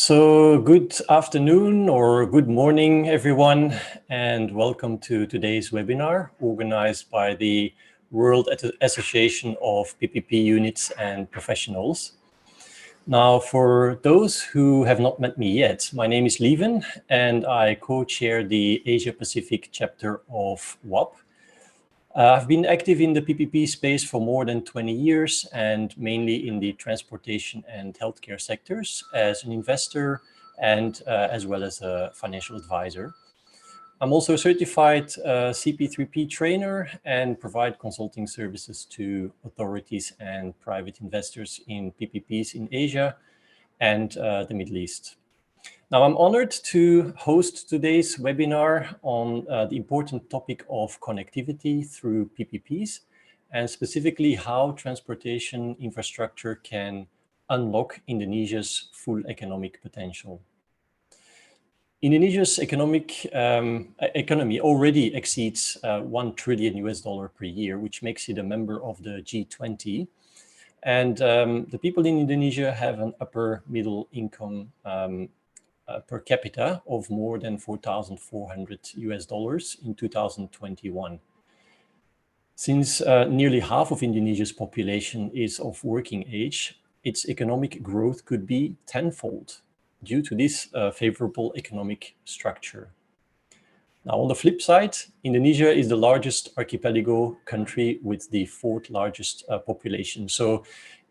So good afternoon or good morning, everyone, and welcome to today's webinar organized by the World Association of PPP Units and Professionals. Now, for those who have not met me yet, my name is Lieven and I co-chair the Asia Pacific chapter of WAPPP. I've been active in the PPP space for more than 20 years and mainly in the transportation and healthcare sectors as an investor and as well as a financial advisor. I'm also a certified CP3P trainer and provide consulting services to authorities and private investors in PPPs in Asia and the Middle East. Now, I'm honored to host today's webinar on the important topic of connectivity through PPPs, and specifically how transportation infrastructure can unlock Indonesia's full economic potential. Indonesia's economy already exceeds $1 trillion per year, which makes it a member of the G20. And the people in Indonesia have an upper middle income per capita of more than $4,400 in 2021. Since nearly half of Indonesia's population is of working age, its economic growth could be tenfold due to this favorable economic structure. Now, on the flip side, Indonesia is the largest archipelago country with the fourth largest population. So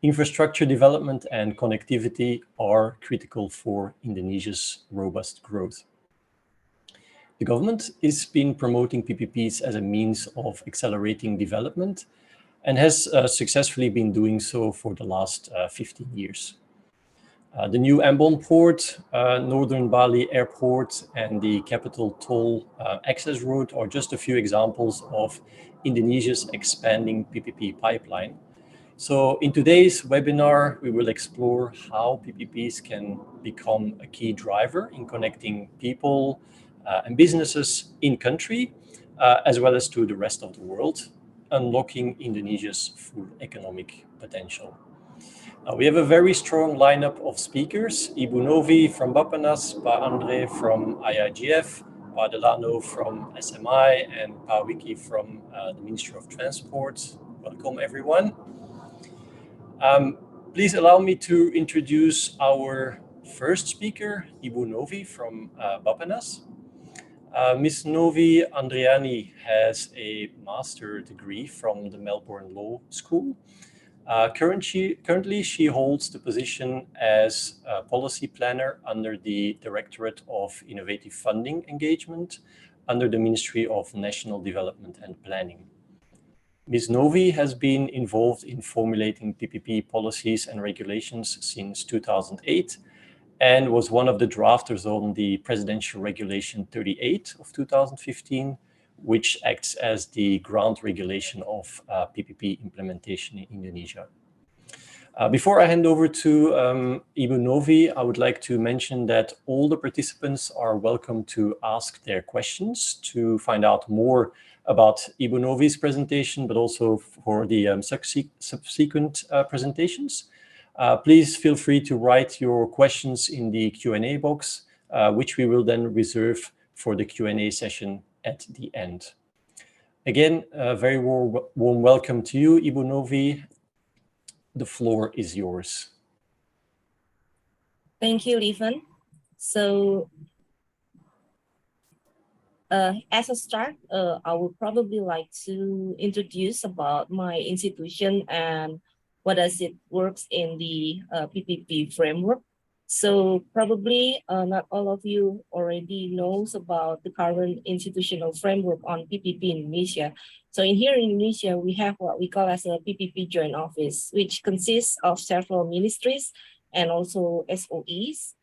infrastructure development and connectivity are critical for Indonesia's robust growth. The government has been promoting PPPs as a means of accelerating development and has successfully been doing so for the last 15 years. The new Ambon Port, Northern Bali Airport, and the Capital Toll Access Road are just a few examples of Indonesia's expanding PPP pipeline. So in today's webinar, we will explore how PPPs can become a key driver in connecting people and businesses in country, as well as to the rest of the world, unlocking Indonesia's full economic potential. We have a very strong lineup of speakers: Ibu Novie from WAPPP, Pak Andre from IIGF, Pak Delano from SMI, and Pak Wiky from the Ministry of Transport. Welcome, everyone. Please allow me to introduce our first speaker, Ibu Novie from WAPPP. Ms. Novie Andriani has a master's degree from the Melbourne Law School. Currently, she holds the position as a policy planner under the Directorate of Innovative Funding Engagement under the Ministry of National Development and Planning. Ms. Novie has been involved in formulating PPP policies and regulations since 2008 and was one of the drafters on the Presidential Regulation 38 of 2015, which acts as the ground regulation of PPP implementation in Indonesia. Before I hand over to Ibu Novie, I would like to mention that all the participants are welcome to ask their questions to find out more about Ibu Novie's presentation, but also for the subsequent presentations. Please feel free to write your questions in the Q&A box, which we will then reserve for the Q&A session at the end. Again, a very warm welcome to you, Ibu Novie. The floor is yours. Thank you, Lieven. So, as a start, I would probably like to introduce about my institution and what does it works in the PPP framework. So probably not all of you already knows about the current institutional framework on PPP in Indonesia. So in Indonesia, we have what we call as a PPP Joint Office, which consists of several ministries and also SOEs.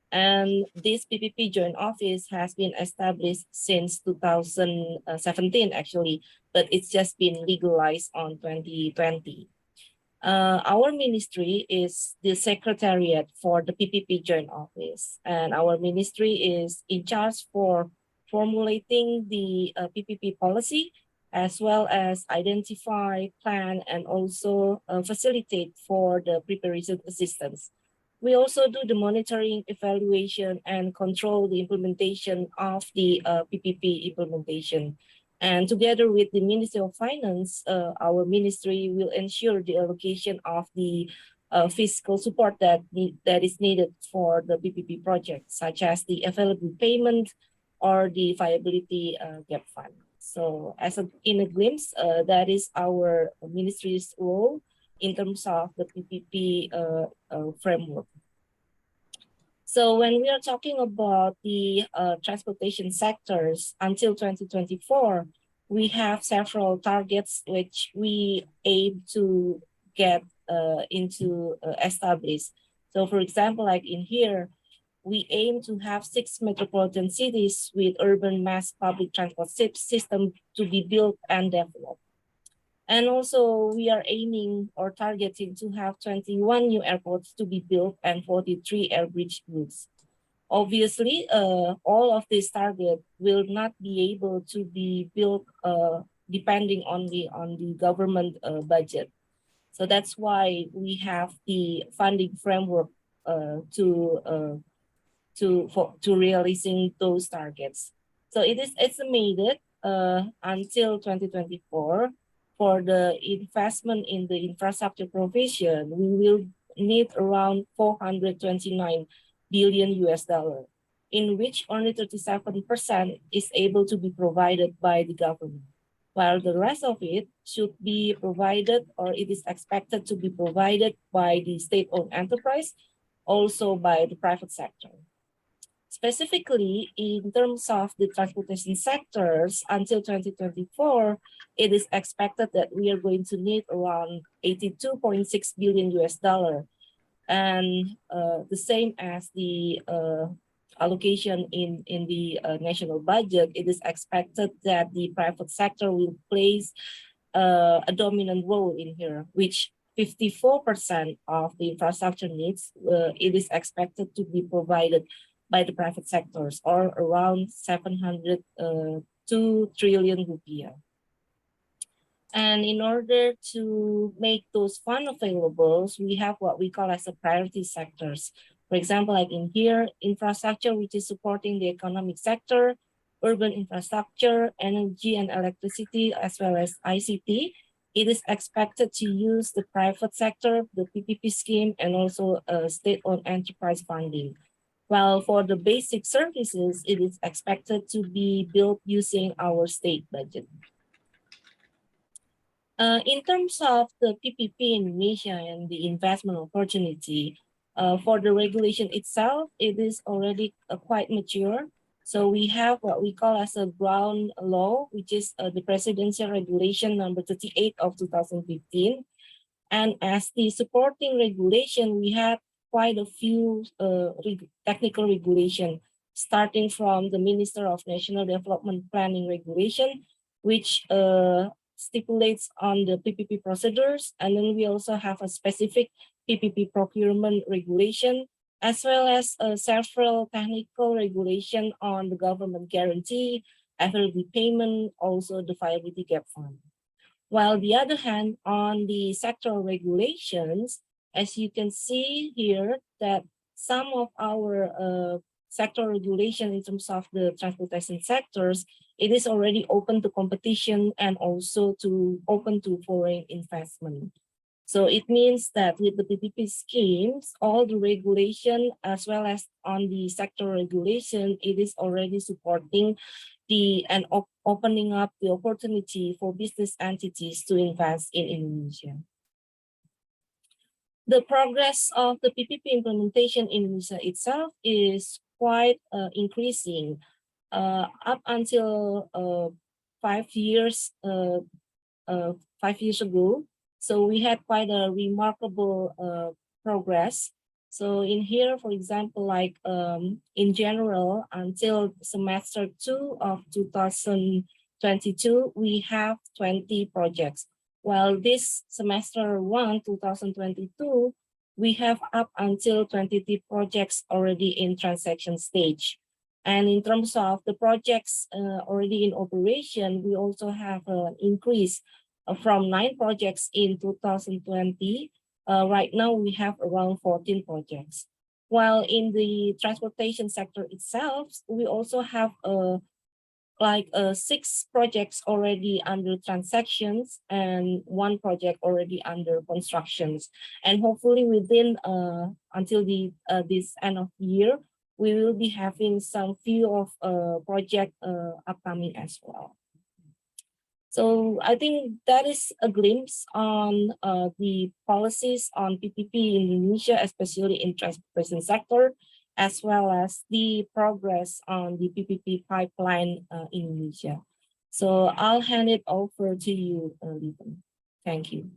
And this PPP Joint Office has been established since 2017, actually, but it's just been legalized on 2020. Our ministry is the secretariat for the PPP Joint Office, and our ministry is in charge for formulating the PPP policy, as well as identify, plan, and also facilitate for the preparation assistance. We also do the monitoring, evaluation, and control the implementation of the PPP implementation. And together with the Ministry of Finance, our ministry will ensure the allocation of the fiscal support that is needed for the PPP project, such as the available payment or the viability gap fund. So in a glimpse, that is our ministry's role in terms of the PPP framework. So when we are talking about the transportation sectors until 2024, we have several targets which we aim to get established. So for example, like in here, we aim to have 6 metropolitan cities with urban mass public transport system to be built and developed. And also we are aiming or targeting to have 21 new airports to be built and 43 air bridge routes. Obviously, all of these targets will not be able to be built depending on the government budget. So that's why we have the funding framework to realizing those targets. So it is estimated until 2024 for the investment in the infrastructure provision, we will need around 429 billion US dollar, in which only 37% is able to be provided by the government, while the rest of it should be provided, or it is expected to be provided by the state-owned enterprise, also by the private sector. Specifically, in terms of the transportation sectors, until 2024, it is expected that we are going to need around 82.6 billion US dollar. And the same as the allocation in the national budget, it is expected that the private sector will play a dominant role in here, which 54% of the infrastructure needs, it is expected to be provided by the private sectors, or around 702 trillion rupiah. And in order to make those funds available, we have what we call as the priority sectors. For example, like in here, infrastructure, which is supporting the economic sector, urban infrastructure, energy and electricity, as well as ICT. It is expected to use the private sector, the PPP scheme, and also state-owned enterprise funding. While for the basic services, it is expected to be built using our state budget. In terms of the PPP in Indonesia and the investment opportunity, for the regulation itself, it is already quite mature. So we have what we call as a ground law, which is the Presidential Regulation number 38 of 2015. And as the supporting regulation, we have quite a few technical regulation, starting from the Minister of National Development Planning Regulation, which stipulates on the PPP procedures. And then we also have a specific PPP procurement regulation, as well as several technical regulation on the government guarantee, availability payment, also the viability gap fund. While the other hand, on the sectoral regulations, as you can see here, that some of our sectoral regulation in terms of the transportation sectors, it is already open to competition and also open to foreign investment. So it means that with the PPP schemes, all the regulation as well as on the sector regulation, it is already supporting and opening up the opportunity for business entities to invest in Indonesia. The progress of the PPP implementation in Indonesia itself is quite increasing. Up until 5 years ago, so we had quite a remarkable progress. So in here, for example, like in general, until semester 2 of 2022, we have 20 projects. While this semester 1, 2022, we have up until 23 projects already in transaction stage. And in terms of the projects already in operation, we also have an increase from 9 projects in 2020 Right now, we have around 14 projects. While in the transportation sector itself, we also have 6 projects already under transactions and 1 project already under constructions. And hopefully within until this end of the year, we will be having some few of project upcoming as well. So I think that is a glimpse on the policies on PPP in Indonesia, especially in transportation sector, as well as the progress on the PPP pipeline in Indonesia. So I'll hand it over to you, Lieven. Thank you.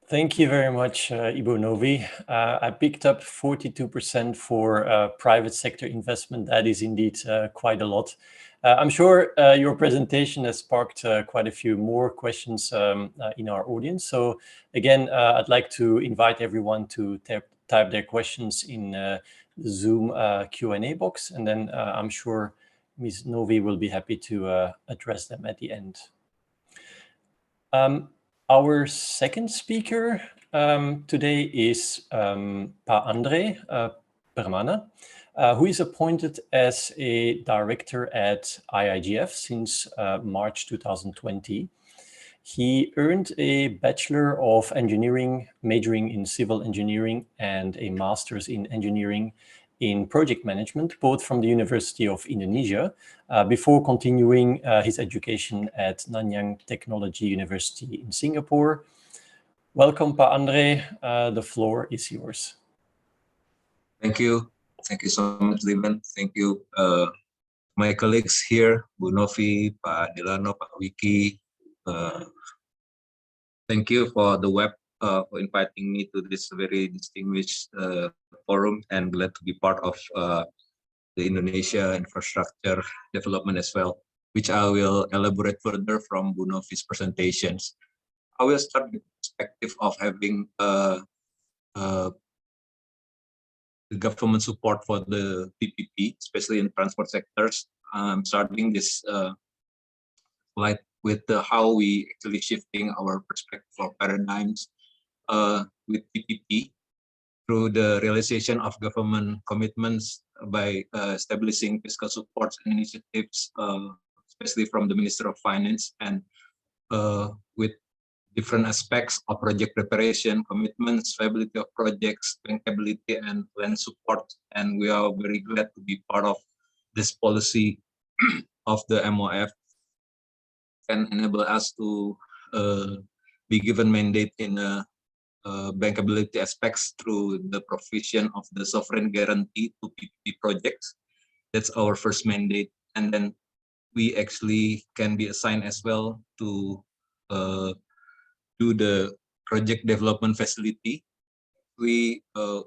Thank you very much, Ibu Novie. I picked up 42% for private sector investment. That is indeed quite a lot. I'm sure your presentation has sparked quite a few more questions in our audience. So again, I'd like to invite everyone to type their questions in the Zoom Q&A box, and then I'm sure Ms. Novie will be happy to address them at the end. Our second speaker today is Pak Andre Permana, who is appointed as a director at IIGF since March 2020. He earned a Bachelor of Engineering, majoring in Civil Engineering, and a Master's in Engineering in Project Management, both from the University of Indonesia, before continuing his education at Nanyang Technology University in Singapore. Welcome, Pak Andre. The floor is yours. Thank you. Thank you so much, Lieven. Thank you, my colleagues here, Ibu Novie, Pak Delano, Pak Wiky. Thank you for the web for inviting me to this very distinguished forum, and glad to be part of the Indonesia infrastructure development as well, which I will elaborate further from Ibu Novie's presentations. I will start with the perspective of having the government support for the PPP, especially in transport sectors. I'm starting this slide with how we actually shifting our perspective or paradigms with PPP through the realization of government commitments by establishing fiscal supports and initiatives, especially from the Minister of Finance, and with different aspects of project preparation, commitments, viability of projects, bankability, and land support. And we are very glad to be part of this policy of the MOF, can enable us to be given mandate in bankability aspects through the provision of the sovereign guarantee to PPP projects. That's our first mandate. And then we actually can be assigned as well to do the project development facility. We the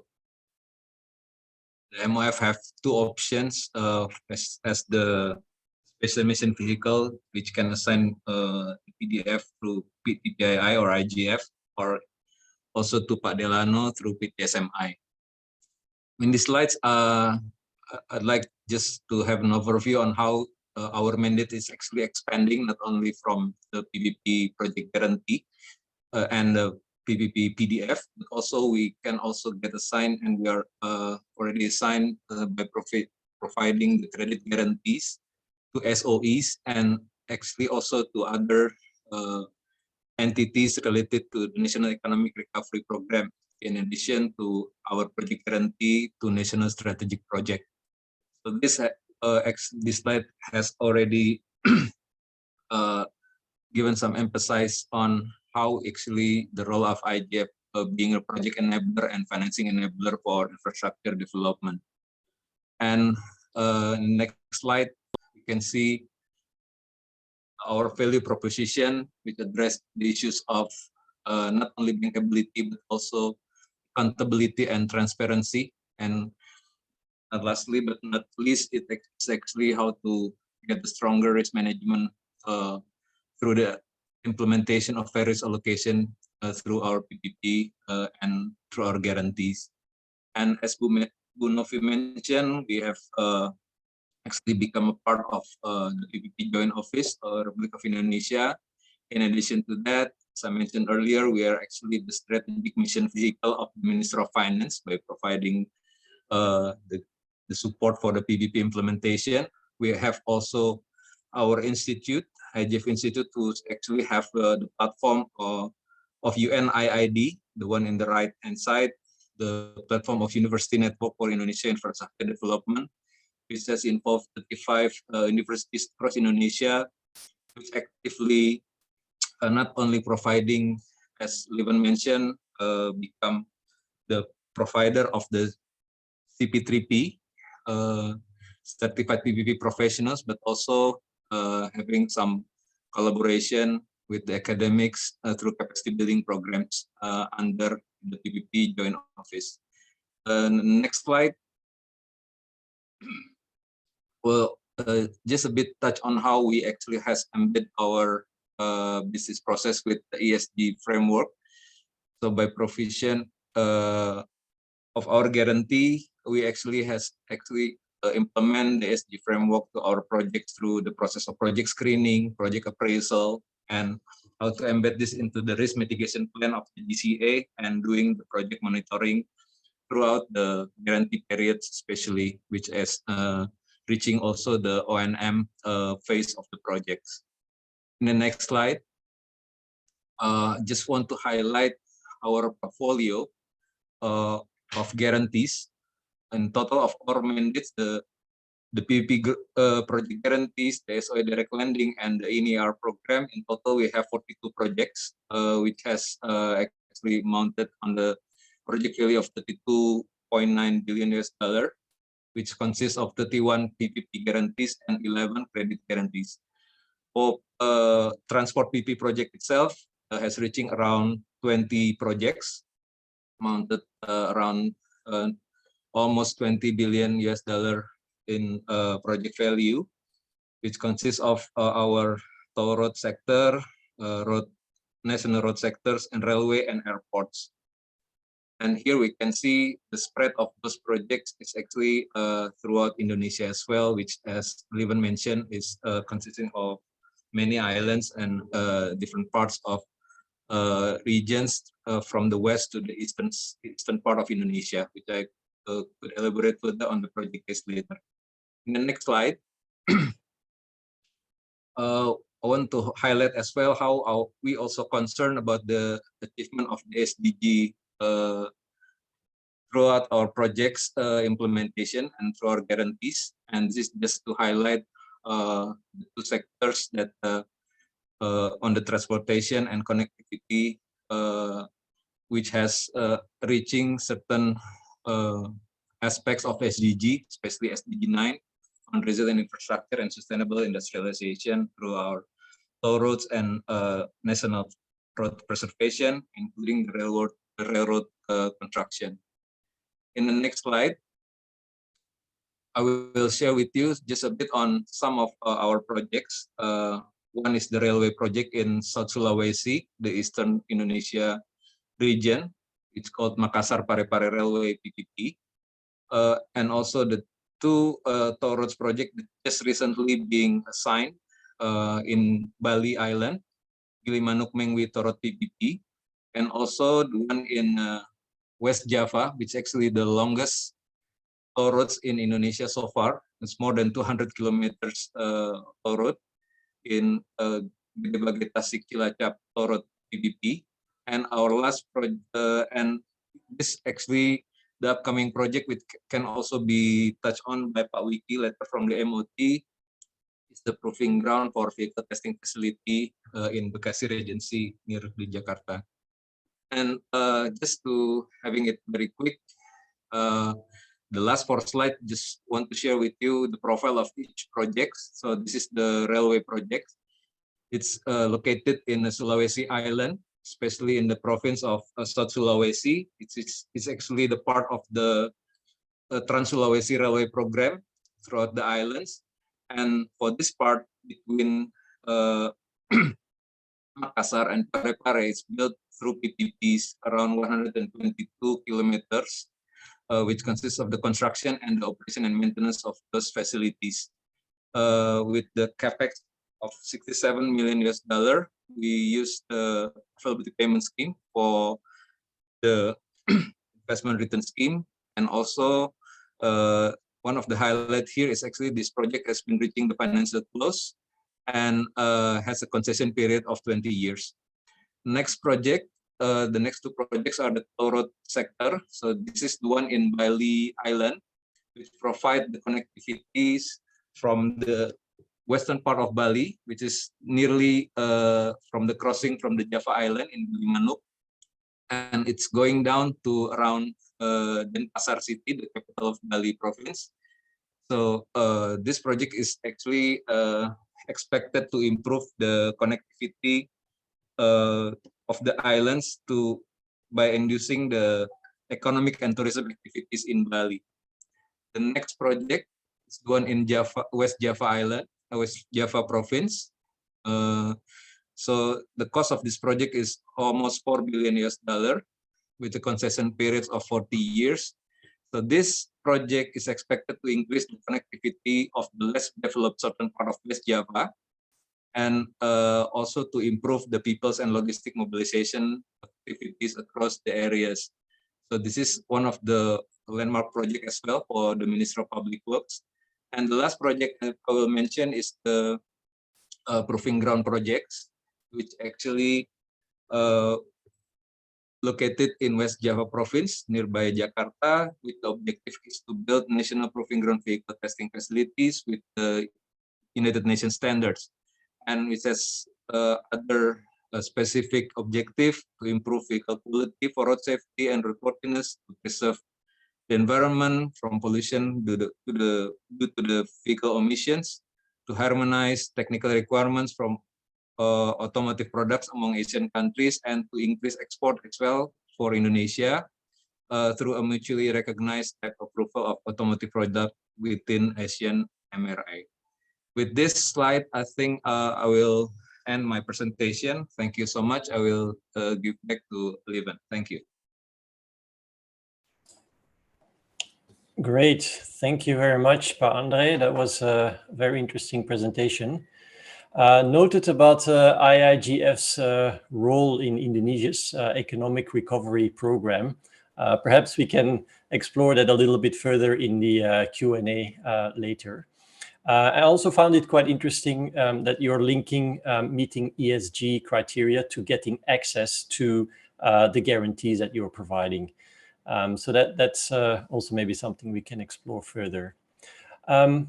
MOF have 2 options as the special mission vehicle, which can assign PDF through PTPII or IGF, or also to Pak Delano through PTSMI. In these slides, I'd like just to have an overview on how our mandate is actually expanding, not only from the PPP project guarantee and the PPP PDF, but also we can also get assigned, and we are already assigned by providing the credit guarantees to SOEs, and actually also to other entities related to the National Economic Recovery Program, in addition to our project guarantee to National Strategic Project. So this slide has already given some emphasis on how actually the role of IGF being a project enabler and financing enabler for infrastructure development. And next slide, you can see our value proposition, which address the issues of not only bankability, but also accountability and transparency. And lastly, but not least, it's actually how to get the stronger risk management through the implementation of fair risk allocation through our PPP and through our guarantees. And as Ibu Novie mentioned, we have actually become a part of the PPP Joint Office, Republic of Indonesia. In addition to that, As I mentioned earlier, we are actually the strategic mission vehicle of the Minister of Finance by providing the support for the PPP implementation. We have also our institute, IGF Institute, who actually have the platform of UNIID, the one in the right-hand side, the platform of University Network for Indonesia Infrastructure Development, which has involved 35 universities across Indonesia, which actively not only providing, as Lieven mentioned, become the provider of the CP3P, certified PPP professionals, but also having some collaboration with the academics through capacity building programs under the PPP Joint Office. Next slide. Well, just a bit touch on how we actually has embed our business process with the ESG framework. So by provision of our guarantee, we actually implement the ESG framework to our projects through the process of project screening, project appraisal, and how to embed this into the risk mitigation plan of the GCA and doing the project monitoring throughout the guarantee periods, especially, which is reaching also the O&M phase of the projects. In the next slide, just want to highlight our portfolio of guarantees. In total of our mandates, the PPP project guarantees, the SOE direct lending, and the NER program. In total, we have 42 projects, which has actually mounted on the project value of $32.9 billion, which consists of 31 PPP guarantees and 11 credit guarantees. For transport PP project itself has reaching around 20 projects, mounted around almost $20 billion in project value, which consists of our toll road sector, national road sectors, and railway and airports. And here we can see the spread of those projects is actually throughout Indonesia as well, which, as Lieven mentioned, is consisting of many islands and different parts of regions from the west to the eastern part of Indonesia, which I could elaborate further on the project case later. In the next slide, I want to highlight as well how we also concerned about the achievement of the SDG throughout our projects implementation and through our guarantees. And this is just to highlight the two sectors that on the transportation and connectivity, which has reaching certain aspects of SDG, especially SDG 9, on resilient infrastructure and sustainable industrialization through our toll roads and national road preservation, including the railroad construction. In the next slide, I will share with you just a bit on some of our projects. One is the railway project in South Sulawesi, the Eastern Indonesia region. It's called Makassar Parepare Railway PPP. And also the two toll roads project that just recently being assigned in Bali Island, Gilimanuk Mengwi Toll Road PPP, and also the one in West Java, which is actually the longest toll roads in Indonesia so far. It's more than 200 kilometers toll road in Gede Tasik Cilacap Toll Road PPP. And our last project, and this actually the upcoming project, which can also be touched on by Pak Wiky later from the MOT, is the proving ground for vehicle testing facility in Bekasi Regency near di Jakarta. And just to having it very quick, the last 4 slides, just want to share with you the profile of each project. So this is the railway project. It's located in the Sulawesi Island, especially in the province of South Sulawesi. It's actually the part of the Trans-Sulawesi Railway program throughout the islands. And for this part between Makassar and Parepare, it's built through PPPs around 122 kilometers, which consists of the construction and the operation and maintenance of those facilities, with the capex of $67 million, we use the availability payment scheme for the investment return scheme, and also one of the highlights here is actually this project has been reaching the financial close and has a concession period of 20 years. Next project, the next two projects are the toll road sector. So this is the one in Bali Island, which provide the connectivities from the western part of Bali, which is nearly from the crossing from the Java Island in Manuk, and it's going down to around Denpasar city, the capital of Bali province. So this project is actually expected to improve the connectivity of the islands by inducing the economic and tourism activities in Bali. The next project is the one in West Java Island, West Java province. So the cost of this project is almost $4 billion with a concession period of 40 years. So this project is expected to increase the connectivity of the less developed southern part of West Java, and also to improve the people's and logistic mobilization activities across the areas. So this is one of the landmark project as well for the Ministry of Public Works. And the last project I will mention is the Proving Ground projects, which actually located in West Java province nearby Jakarta, with the objective is to build national proving ground vehicle testing facilities with the United Nations standards, and which has other specific objective to improve vehicle quality for road safety and roadworthiness, to preserve the environment from pollution due to the vehicle emissions, to harmonize technical requirements from automotive products among Asian countries, and to increase export as well for Indonesia through a mutually recognized type approval of automotive product within Asian MRI. With this slide, I think I will end my presentation. Thank you so much. I will give back to Lieven. Thank you. Great. Thank you very much, Pak Andre. That was a very interesting presentation. Noted about IIGF's role in Indonesia's economic recovery program. Perhaps we can explore that a little bit further in the Q&A later. I also found it quite interesting that you're linking meeting ESG criteria to getting access to the guarantees that you're providing. So that's also maybe something we can explore further. All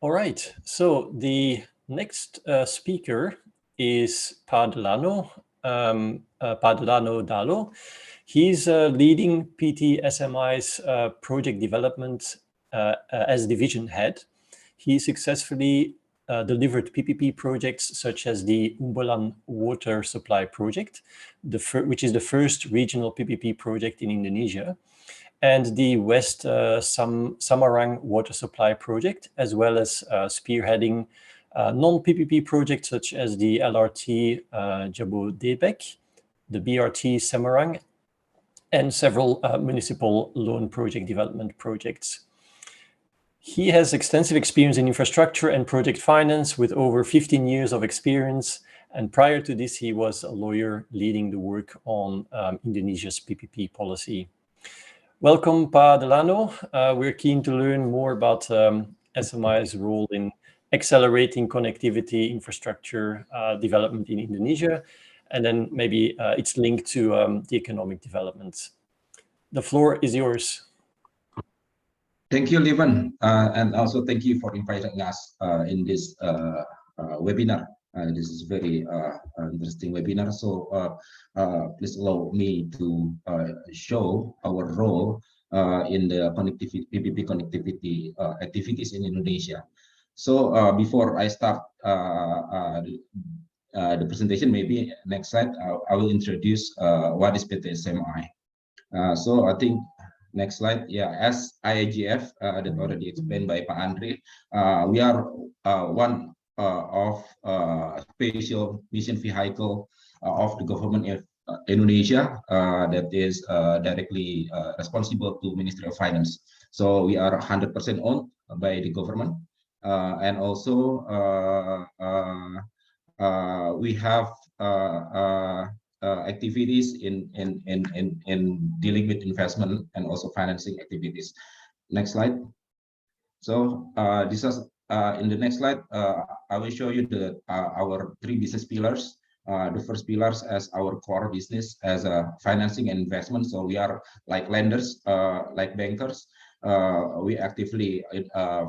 right, so the next speaker is Pak Delano Dalo. He's leading PT SMI's project development as division head. He successfully delivered PPP projects such as the Umbalan Water Supply Project, which is the first regional PPP project in Indonesia, and the West Samarang Water Supply Project, as well as spearheading non-PPP projects such as the LRT Jabodebek, the BRT Semarang, and several municipal loan project development projects. He has extensive experience in infrastructure and project finance with over 15 years of experience. And prior to this, he was a lawyer leading the work on Indonesia's PPP policy. Welcome, Pak Delano. We're keen to learn more about SMI's role in accelerating connectivity infrastructure development in Indonesia, and then maybe its link to the economic development. The floor is yours. Thank you, Lieven, and also thank you for inviting us in this webinar. This is very interesting webinar. So please allow me to show our role in the PPP connectivity activities in Indonesia. So before I start the presentation, maybe next slide, I will introduce what is PT SMI. So I think next slide, yeah, as IIGF that already explained by Pak Andre, we are one of special mission vehicle of the government of Indonesia that is directly responsible to Ministry of Finance. So we are 100% owned by the government, and also we have activities in dealing with investment and also financing activities. Next slide. So this is in the next slide. I will show you our 3 business pillars. The first pillars as our core business as financing and investment. So we are like lenders, like bankers. We actively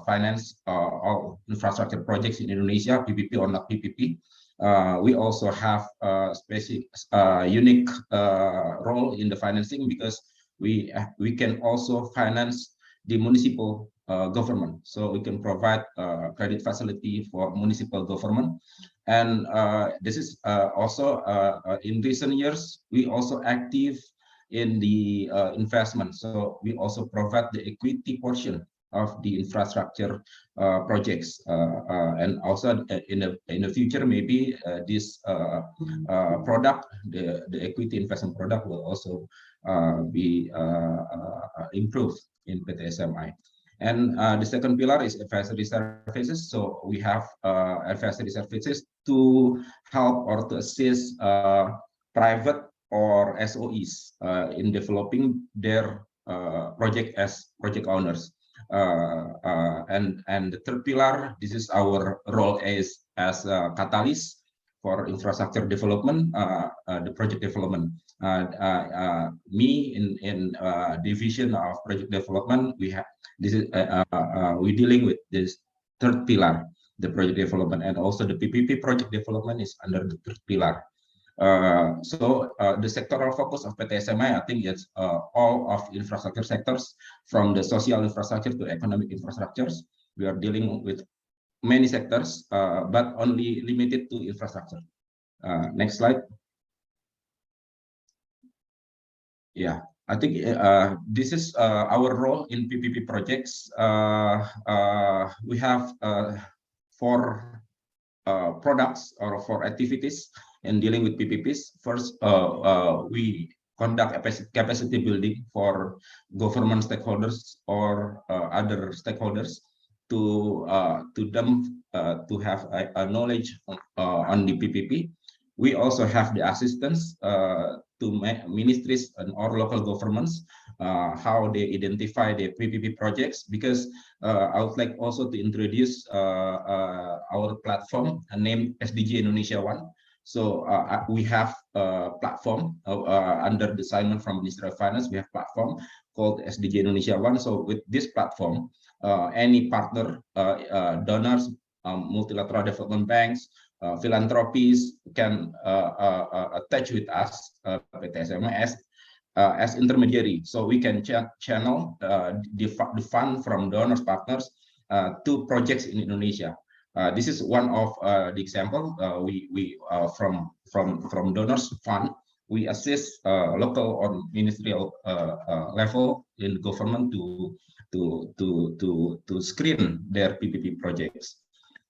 finance all infrastructure projects in Indonesia, PPP or not PPP. We also have a specific, unique role in the financing because we can also finance the municipal government. So we can provide credit facility for municipal government. And this is also in recent years, we also active in the investment. So we also provide the equity portion of the infrastructure projects, and also in the future, maybe this product, the equity investment product, will also be improved in PT SMI. And the second pillar is advisory services. So we have advisory services to help or to assist private or SOEs in developing their project as project owners. And the third pillar, this is our role as a catalyst for infrastructure development, the project development. Me in division of project development, we have this is we dealing with this third pillar, the project development, and also the PPP project development is under the third pillar. So the sectoral focus of PT SMI, I think it's all of infrastructure sectors, from the social infrastructure to economic infrastructures. We are dealing with many sectors, but only limited to infrastructure. Next slide. Yeah, I think this is our role in PPP projects. We have 4 products or 4 activities in dealing with PPPs. First, we conduct capacity building for government stakeholders or other stakeholders to have a knowledge on the PPP. We also have the assistance to ministries and or local governments, how they identify the PPP projects, because I would like also to introduce our platform named SDG Indonesia 1. So we have a platform under the assignment from Ministry of Finance. We have a platform called SDG Indonesia 1. So with this platform, any partner, donors, multilateral development banks, philanthropies can attach with us, PT SMI, as intermediary. So we can channel the fund from donors, partners to projects in Indonesia. This is one of the example. We from donors fund, we assist local or ministerial level in government to screen their PPP projects.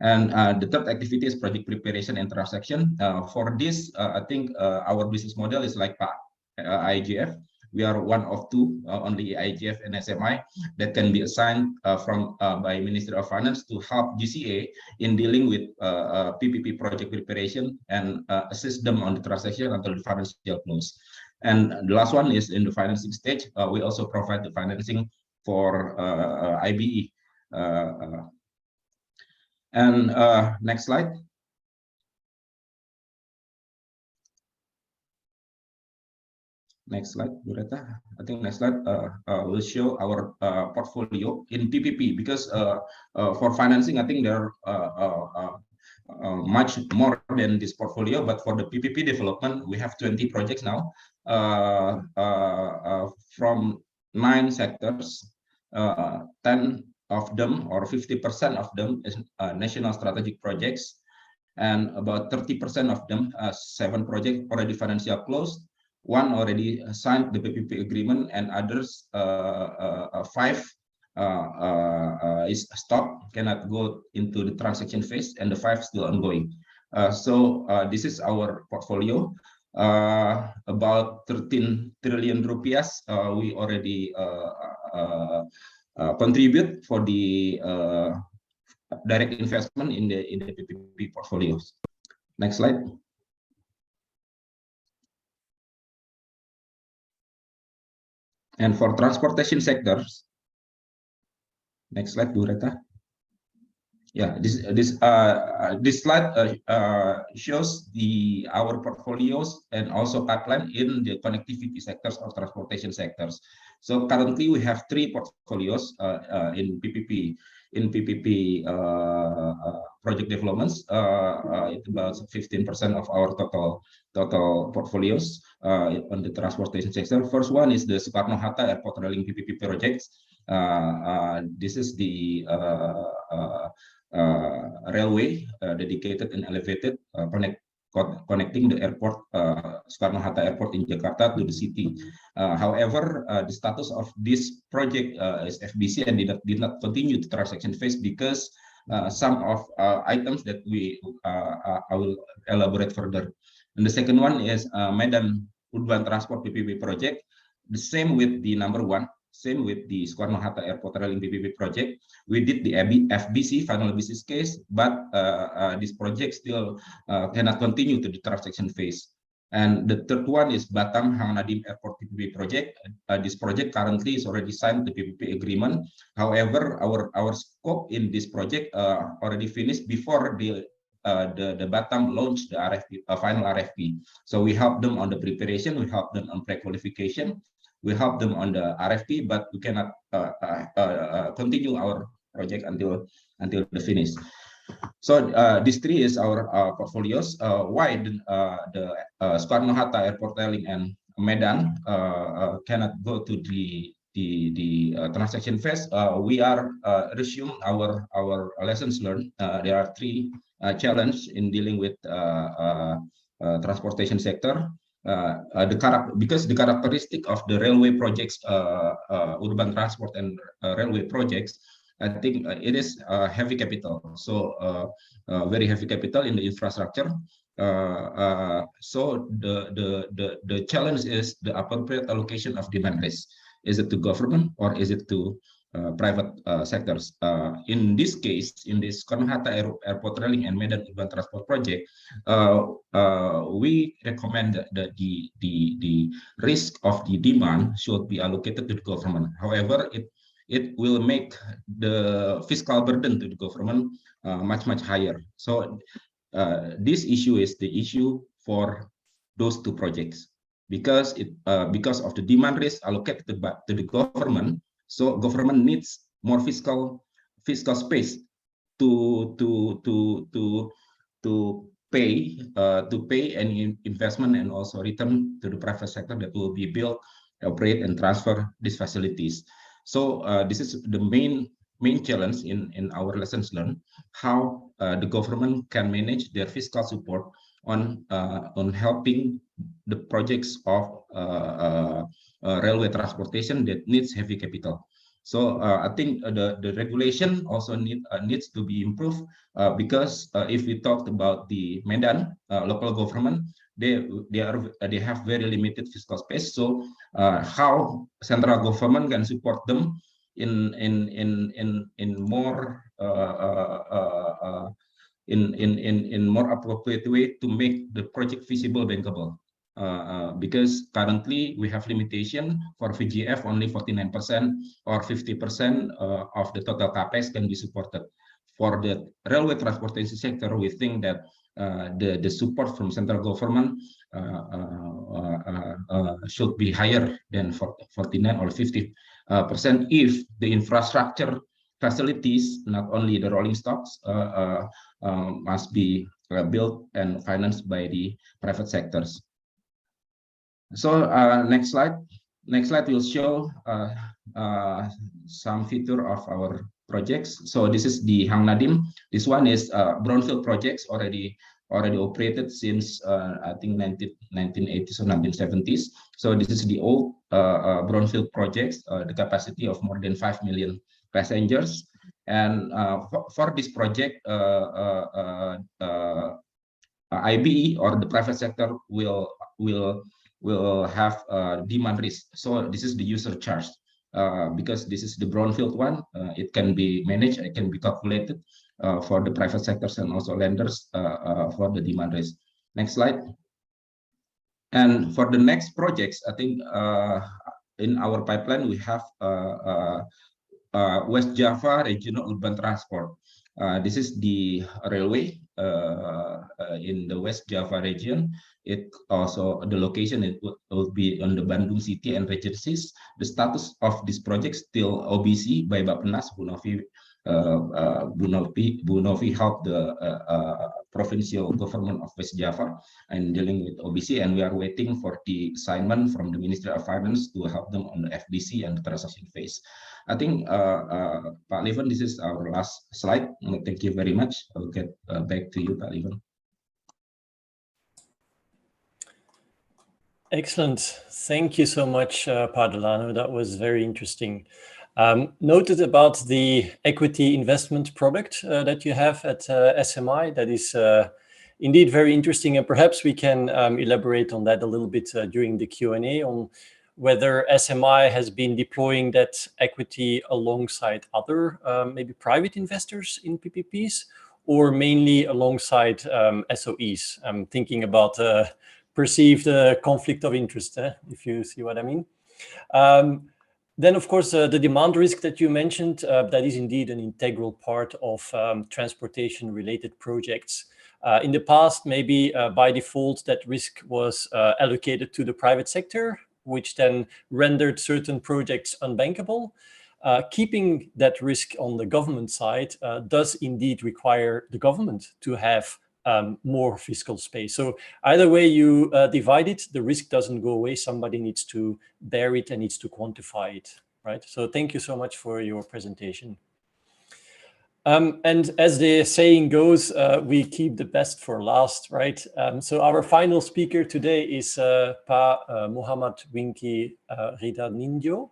And the third activity is project preparation and transaction. For this, I think our business model is like IGF. We are one of 2, only IGF and SMI, that can be assigned by Ministry of Finance to help GCA in dealing with PPP project preparation and assist them on the transaction until the financial close. And the last one is in the financing stage. We also provide the financing for IBE. And next slide. Next slide, Bureta. I think next slide will show our portfolio in PPP, because for financing, I think there are much more than this portfolio, but for the PPP development, we have 20 projects now from 9 sectors. 10 of them, or 50% of them, is national strategic projects, and about 30% of them, 7 projects already financial closed, 1 already signed the PPP agreement, and others 5 is stopped, cannot go into the transaction phase, and the 5 still ongoing. So this is our portfolio. About 13 trillion rupiah we already contribute for the direct investment in the PPP portfolios. Next slide. And for transportation sectors, next slide, Bu Reta. Yeah, this slide shows our portfolios and also pipeline in the connectivity sectors or transportation sectors. So currently we have 3 portfolios in PPP. In PPP project developments, it's about 15% of our total portfolios on the transportation sector. First one is the Soekarno-Hatta Airport Railing PPP projects. This is the railway dedicated and elevated connecting the airport, Soekarno-Hatta Airport in Jakarta to the city. However, the status of this project is FBC and did not continue to transaction phase because some of items that I will elaborate further. And the second one is Medan Urban Transport PPP project. The same with the number 1. Same with the Soekarno-Hatta Airport Railing PPP project. We did the FBC, final business case, but this project still cannot continue to the transaction phase. And the third one is Batam Hang Nadiem Airport PPP project. This project currently is already signed the PPP agreement. However, our scope in this project already finished before the Batam launched the RFP, final RFP. So we help them on the preparation, we help them on pre-qualification, we help them on the RFP, but we cannot continue our project until the finish. So these 3 is our portfolios. Why the Soekarno-Hatta Airport Railing and Medan cannot go to the transaction phase? We are resume our lessons learned. There are 3 challenges in dealing with transportation sector. Because the characteristic of the railway projects, urban transport and railway projects, I think it is heavy capital. So very heavy capital in the infrastructure. So the challenge is the appropriate allocation of demand risk. Is it to government or is it to private sectors? In this case, in this Soekarno-Hatta Airport Railing and Medan Urban Transport project, we recommend that the risk of the demand should be allocated to the government. However, it will make the fiscal burden to the government much higher. So this issue is the issue for those 2 projects because of the demand risk allocated to the government. So government needs more fiscal space to pay any investment and also return to the private sector that will be built, operate, and transfer these facilities. So this is the main challenge in our lessons learned, how the government can manage their fiscal support on helping the projects of railway transportation that needs heavy capital. So I think the regulation also needs to be improved because if we talked about the Medan local government, they have very limited fiscal space. So how central government can support them in more in more appropriate way to make the project feasible, bankable. Because currently we have limitation for VGF, only 49% or 50% of the total capex can be supported. For the railway transportation sector, we think that the support from central government should be higher than 49 or 50% if the infrastructure facilities, not only the rolling stocks, must be built and financed by the private sectors. So next slide will show some feature of our projects. So this is the Hang Nadiem. This one is brownfield projects already operated since I think 1980s or 1970s. So this is the old brownfield projects, the capacity of more than 5 million passengers. And for this project, IBE or the private sector will have demand risk. So this is the user charge. Because this is the brownfield one, it can be managed, it can be calculated for the private sectors and also lenders for the demand risk. Next slide. And for the next projects, I think in our pipeline we have West Java Regional Urban Transport. This is the railway in the West Java region. It also, the location, it will be on the Bandung City and Regencies. The status of this project still OBC by Bappenas. Bu Novie helped the provincial government of West Java and dealing with OBC, and we are waiting for the assignment from the Ministry of Finance to help them on the FBC and the transaction phase. I think, Pak Lieven, this is our last slide. Thank you very much. I'll get back to you, Pak Lieven. Excellent. Thank you so much, Pak Delano. That was very interesting. Noted about the equity investment product that you have at SMI. That is indeed very interesting, and perhaps we can elaborate on that a little bit during the Q&A on whether SMI has been deploying that equity alongside other maybe private investors in PPPs, or mainly alongside SOEs. I'm thinking about perceived conflict of interest, if you see what I mean. Then, of course, the demand risk that you mentioned, that is indeed an integral part of transportation-related projects. In the past, maybe by default, that risk was allocated to the private sector, which then rendered certain projects unbankable. Keeping that risk on the government side does indeed require the government to have more fiscal space. So either way you divide it, the risk doesn't go away. Somebody needs to bear it and needs to quantify it, right? So thank you so much for your presentation. And as the saying goes, we keep the best for last, right? So our final speaker today is Mohammad Wiky Ridhanindyo,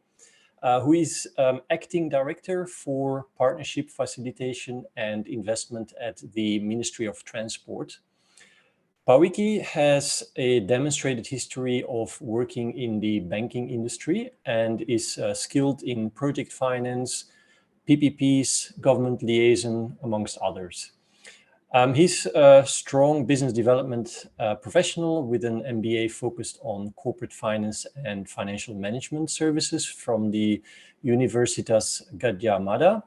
who is acting director for partnership facilitation and investment at the Ministry of Transport. Wiky has a demonstrated history of working in the banking industry and is skilled in project finance, PPPs, government liaison, amongst others. He's a strong business development professional with an MBA focused on corporate finance and financial management services from the Universitas Gadjah Mada.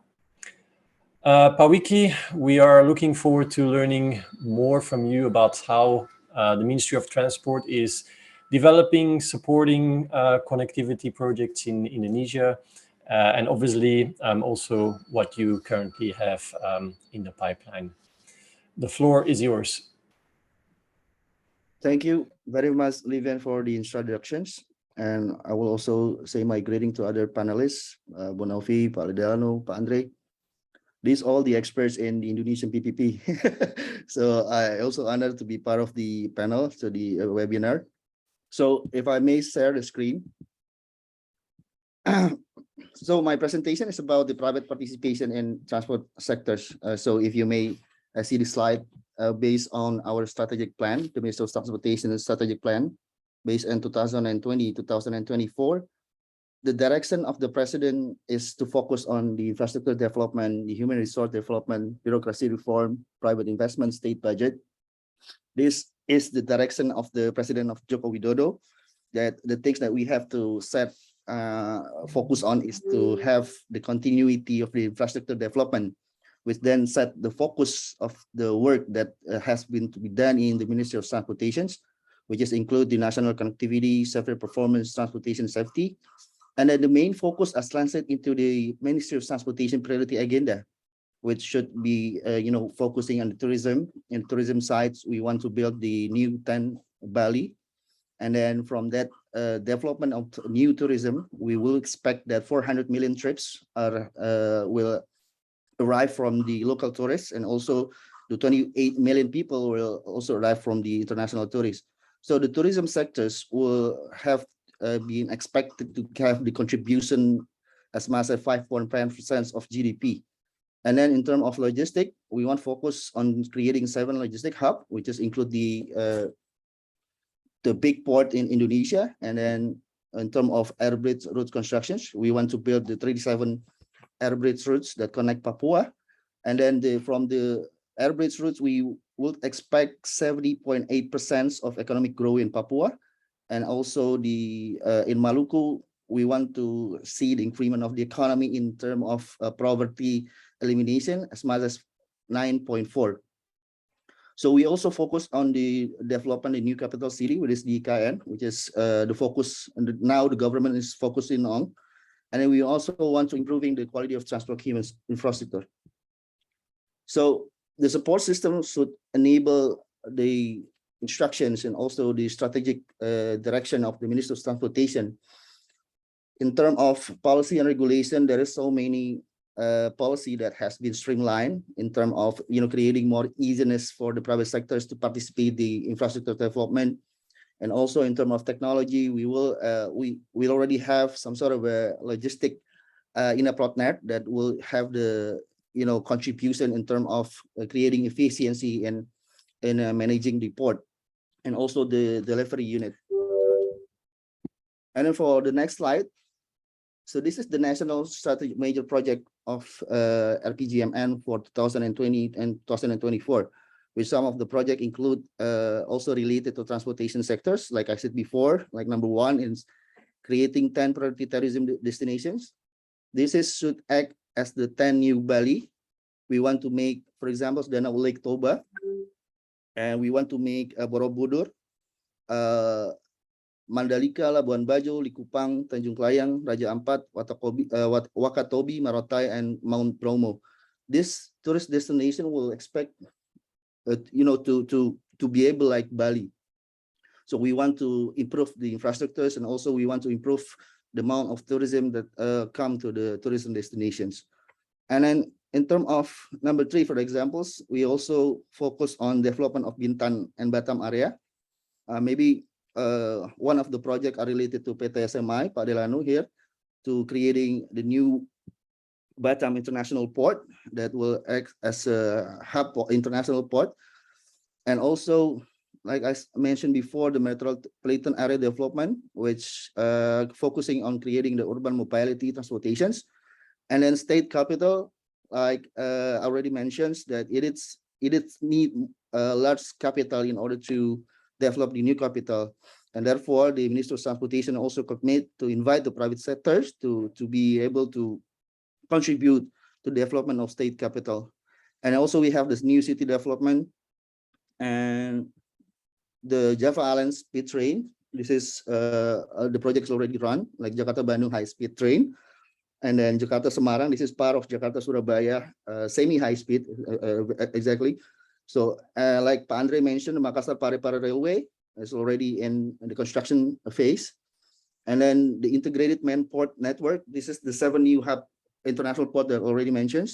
Wiky, we are looking forward to learning more from you about how the Ministry of Transport is developing, supporting connectivity projects in Indonesia, and obviously also what you currently have in the pipeline. The floor is yours. Thank you very much, Lieven, for the introductions. And I will also say my greeting to other panelists, Bu Novie, Pak Delano, Pak Andre. These all the experts in the Indonesian PPP. So I also honored to be part of the panel, so the webinar. So if I may share the screen. So my presentation is about the private participation in transport sectors. So if you may see the slide based on our strategic plan, the Ministry of Transportation strategic plan, based on 2020-2024. The direction of the president is to focus on the infrastructure development, the human resource development, bureaucracy reform, private investment, state budget. This is the direction of the president of Joko Widodo, that the things that we have to set focus on is to have the continuity of the infrastructure development, which then set the focus of the work that has been to be done in the Ministry of Transportation, which is include the national connectivity, safety performance, transportation safety. And then the main focus is translated into the Ministry of Transportation priority agenda, which should be, focusing on the tourism. In tourism sites, we want to build the new 10 Bali. And then from that development of new tourism, we will expect that 400 million trips will arrive from the local tourists, and also the 28 million people will also arrive from the international tourists. So the tourism sectors will have been expected to have the contribution as much as 5.5% of GDP. And then in terms of logistics, we want to focus on creating 7 logistic hubs, which is include the big port in Indonesia. And then in terms of air bridge route constructions, we want to build the 37 air bridge routes that connect Papua. And then from the air bridge routes, we would expect 70.8% of economic growth in Papua. And also in Maluku, we want to see the increment of the economy in terms of poverty elimination as much as 9.4. So we also focus on the development of the new capital city, which is DKN, which is the focus, and now the government is focusing on. And then we also want to improving the quality of transport infrastructure. So the support system should enable the instructions and also the strategic direction of the Minister of Transportation. In terms of policy and regulation, there is so many policy that has been streamlined in terms of creating more easiness for the private sectors to participate the infrastructure development. And also in terms of technology, we already have some sort of a logistic in a plotnet that will have the contribution in terms of creating efficiency and managing the port, and also the delivery unit. And then for the next slide, so this is the national strategic major project of LPGMN for 2020 and 2024, which some of the project include also related to transportation sectors, like I said before. Like number one is creating 10 priority tourism destinations. This should act as the 10 new Bali. We want to make, for example, Danau Lake Toba, and we want to make Borobudur, Mandalika, Labuan Bajo, Likupang, Tanjung Klayang, Raja Ampat, Wakatobi, Maratai, and Mount Bromo. This tourist destination will expect, to be able like Bali. So we want to improve the infrastructures, and also we want to improve the amount of tourism that come to the tourism destinations. And then in terms of number 3, for examples, we also focus on development of Bintan and Batam area. Maybe one of the projects are related to PT SMI, Pak Delano here, to creating the new Batam International Port that will act as a hub for international port. And also, like I mentioned before, the metropolitan area development, which focusing on creating the urban mobility transportations. And then state capital, like already mentioned, that it need large capital in order to develop the new capital. And therefore, the Minister of Transportation also commit to invite the private sectors to be able to contribute to the development of state capital. And also we have this new city development and the Java Island speed train. This is the project's already run, like Jakarta-Bandung high-speed train. And then Jakarta-Semarang, this is part of Jakarta-Surabaya semi-high speed, exactly. So like Pak Andre mentioned, the Makassar-Parepare Railway is already in the construction phase. And then the integrated main port network, this is the 7 new hub international port that already mentioned.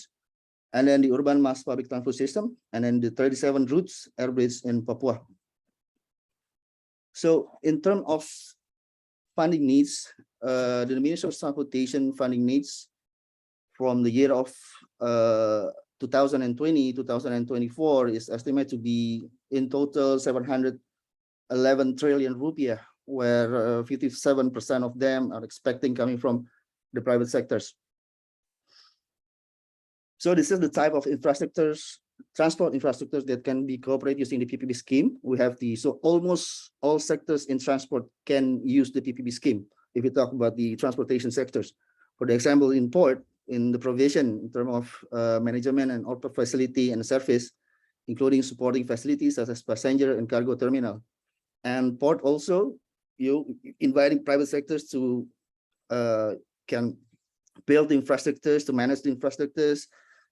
And then the urban mass public transport system, and then the 37 routes air bridge in Papua. So in terms of funding needs, the Ministry of Transportation funding needs from the year of 2020-2024 is estimated to be in total 711 trillion rupiah, where 57% of them are expecting coming from the private sectors. So this is the type of infrastructures, transport infrastructures that can be cooperated using the PPP scheme. We have so almost all sectors in transport can use the PPP scheme. If you talk about the transportation sectors, for the example, in port, in the provision in terms of management and output facility and service, including supporting facilities such as passenger and cargo terminal. And port also, inviting private sectors to can build infrastructures, to manage the infrastructures,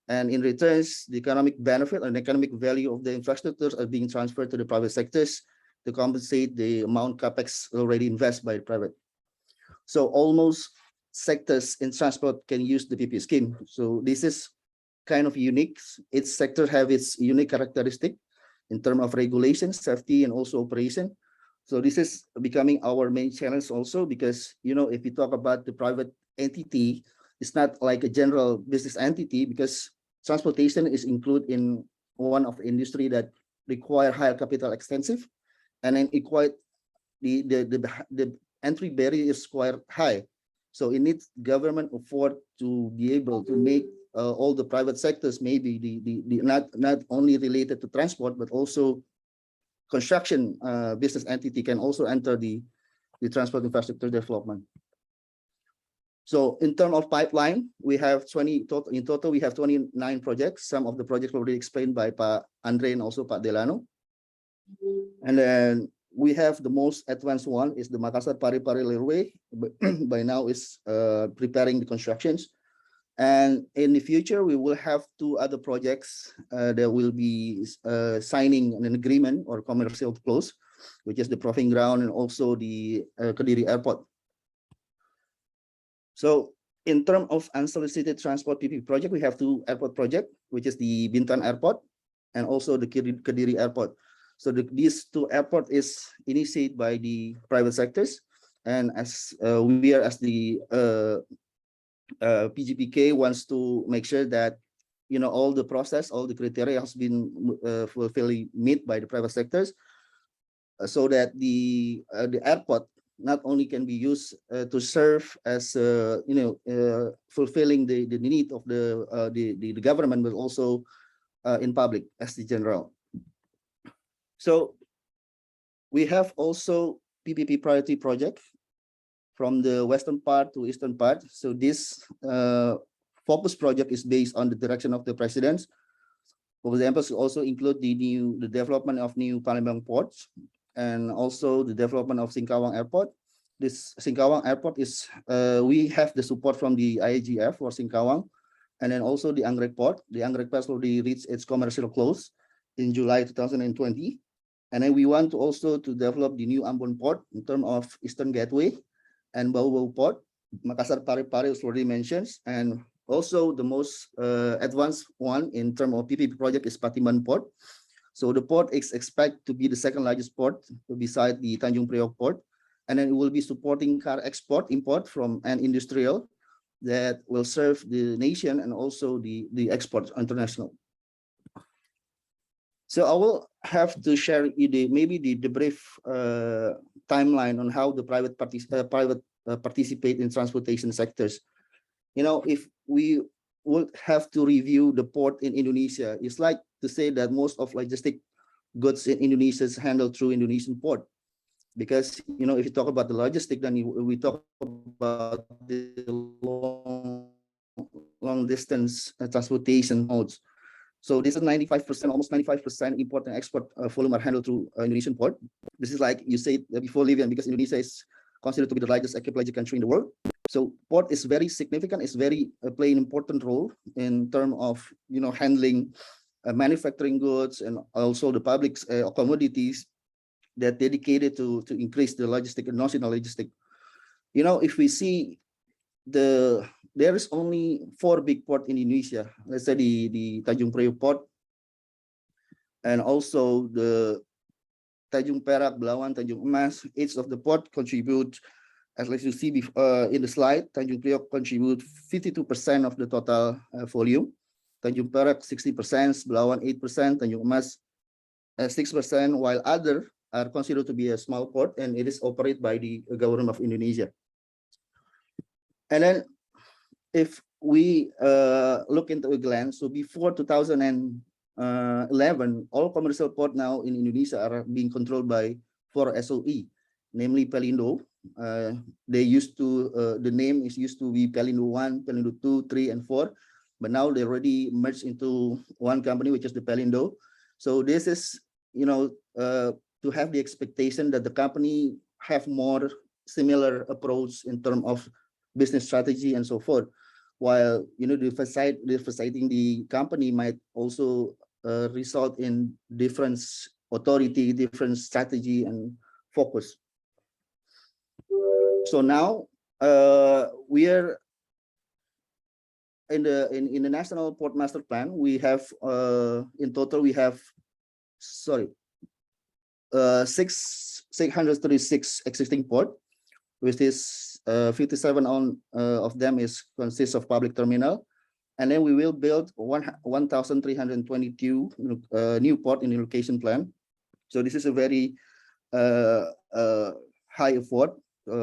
and in returns, the economic benefit and economic value of the infrastructures are being transferred to the private sectors to compensate the amount capex already invested by the private. So almost sectors in transport can use the PPP scheme. So this is kind of unique. Each sector have its unique characteristic in terms of regulation, safety, and also operation. So this is becoming our main challenge also, because if you talk about the private entity, it's not like a general business entity, because transportation is included in one of the industry that require higher capital extensive, and then the entry barrier is quite high. So it needs government effort to be able to make all the private sectors, maybe the not only related to transport, but also construction business entity can also enter the transport infrastructure development. So in terms of pipeline, we have 20 total. In total, we have 29 projects. Some of the projects already explained by Pak Andre and also Pak Delano. And then we have the most advanced one is the Makassar Parepare Railway. By now is preparing the constructions. And in the future, we will have 2 other projects that will be signing an agreement or commercial close, which is the proving ground and also the Kediri Airport. So in terms of unsolicited transport PPP project, we have 2 airport projects, which is the Bintan Airport and also the Kediri Airport. So these 2 airports is initiated by the private sectors, and as we are as the PGPK wants to make sure that all the process, all the criteria has been fully met by the private sectors, so that the airport not only can be used to serve as fulfilling the need of the government, but also in public as the general. So we have also PPP priority project from the western part to eastern part. So this focus project is based on the direction of the presidents. For example, also include the development of new Palembang ports and also the development of Singkawang Airport. This Singkawang Airport is we have the support from the IAGF for Singkawang, and then also the Anggrek Port. The Anggrek Port already reached its commercial close in July 2020. And then we want to also to develop the new Ambon Port in terms of Eastern Gateway and Bau-Bau Port. Makassar Parepare is already mentioned, and also the most advanced one in terms of PPP project is Patimban Port. So the port is expected to be the 2nd largest port beside the Tanjung Priok Port, and then it will be supporting car export, import from an industrial that will serve the nation and also the export international. So I will have to share maybe the brief timeline on how the private participate in transportation sectors. If we would have to review the port in Indonesia, it's like to say that most of logistic goods in Indonesia is handled through Indonesian port. Because if you talk about the logistic, then we talk about the long distance transportation modes. So this is 95%, almost 95% import and export volume are handled through Indonesian port. This is like you said before, Lieven, because Indonesia is considered to be the largest archipelagic country in the world. So port is very significant. It's very play an important role in terms of handling manufacturing goods and also the public commodities that dedicated to increase the logistic and national logistic. If we see there is only 4 big ports in Indonesia. Let's say the Tanjung Priok Port, and also the Tanjung Perak, Belawan, Tanjung Emas. Each of the port contribute, as you see in the slide, Tanjung Priok contribute 52% of the total volume. Tanjung Perak 60%, Belawan 8%, Tanjung Emas 6%, while other are considered to be a small port, and it is operated by the government of Indonesia. And then if we look into a glance, so before 2011, all commercial ports now in Indonesia are being controlled by 4 SOE, namely Pelindo. They used to, the name is used to be Pelindo 1, Pelindo 2, 3, and 4, but now they already merged into one company, which is the Pelindo. So this is, to have the expectation that the company have more similar approach in terms of business strategy and so forth, while diversifying the company might also result in different authority, different strategy and focus. So now we are in the National Port Master Plan. We have in total we have 636 existing port, which is 57 of them consists of public terminal, and then we will build 1,322 new port in the location plan. So this is a very high effort